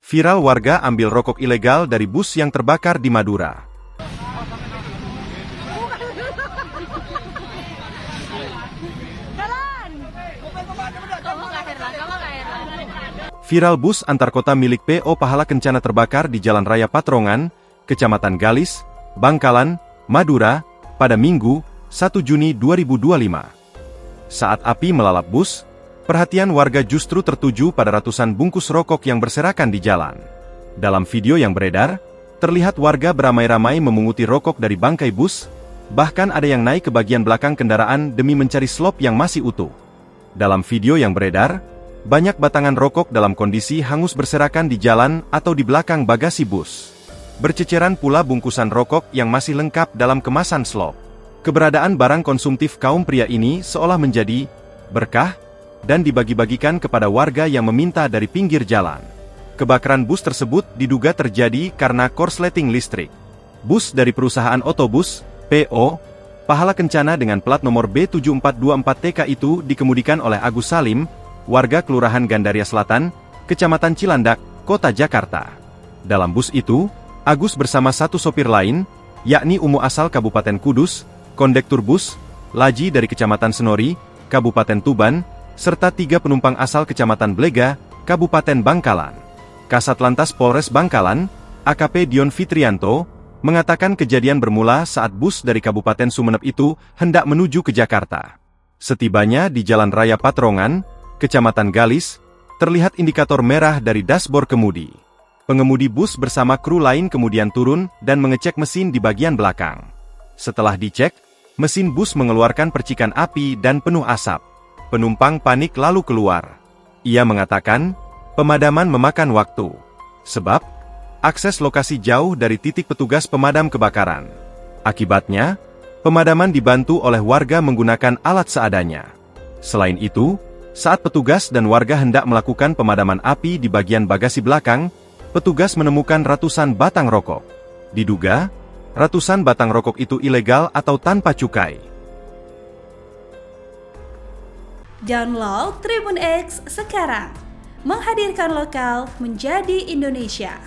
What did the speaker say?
Viral warga ambil rokok ilegal dari bus yang terbakar di Madura. Viral bus antar kota milik PO Pahala Kencana terbakar di Jalan Raya Patrongan, Kecamatan Galis, Bangkalan, Madura, pada Minggu, 1 Juni 2025. Saat api melalap bus, perhatian warga justru tertuju pada ratusan bungkus rokok yang berserakan di jalan. Dalam video yang beredar, terlihat warga beramai-ramai memunguti rokok dari bangkai bus, bahkan ada yang naik ke bagian belakang kendaraan demi mencari slop yang masih utuh. Dalam video yang beredar, banyak batangan rokok dalam kondisi hangus berserakan di jalan atau di belakang bagasi bus. Berceceran pula bungkusan rokok yang masih lengkap dalam kemasan slop. Keberadaan barang konsumtif kaum pria ini seolah menjadi berkah dan dibagi-bagikan kepada warga yang meminta dari pinggir jalan. Kebakaran bus tersebut diduga terjadi karena korsleting listrik. Bus dari perusahaan otobus, PO, Pahala Kencana dengan plat nomor B7424TK itu dikemudikan oleh Agus Salim, warga Kelurahan Gandaria Selatan, Kecamatan Cilandak, Kota Jakarta. Dalam bus itu, Agus bersama satu sopir lain, yakni Umu asal Kabupaten Kudus, kondektur bus, Laji dari Kecamatan Senori, Kabupaten Tuban, serta 3 penumpang asal Kecamatan Blega, Kabupaten Bangkalan. Kasat Lantas Polres Bangkalan, AKP Dion Fitrianto, mengatakan kejadian bermula saat bus dari Kabupaten Sumeneb itu hendak menuju ke Jakarta. Setibanya di Jalan Raya Patrongan, Kecamatan Galis, terlihat indikator merah dari dashboard kemudi. Pengemudi bus bersama kru lain kemudian turun dan mengecek mesin di bagian belakang. Setelah dicek, mesin bus mengeluarkan percikan api dan penuh asap. Penumpang panik lalu keluar. Ia mengatakan, pemadaman memakan waktu. Sebab, akses lokasi jauh dari titik petugas pemadam kebakaran. Akibatnya, pemadaman dibantu oleh warga menggunakan alat seadanya. Selain itu, saat petugas dan warga hendak melakukan pemadaman api di bagian bagasi belakang, petugas menemukan ratusan batang rokok. Diduga, ratusan batang rokok itu ilegal atau tanpa cukai. Download Tribun X sekarang, menghadirkan lokal menjadi Indonesia.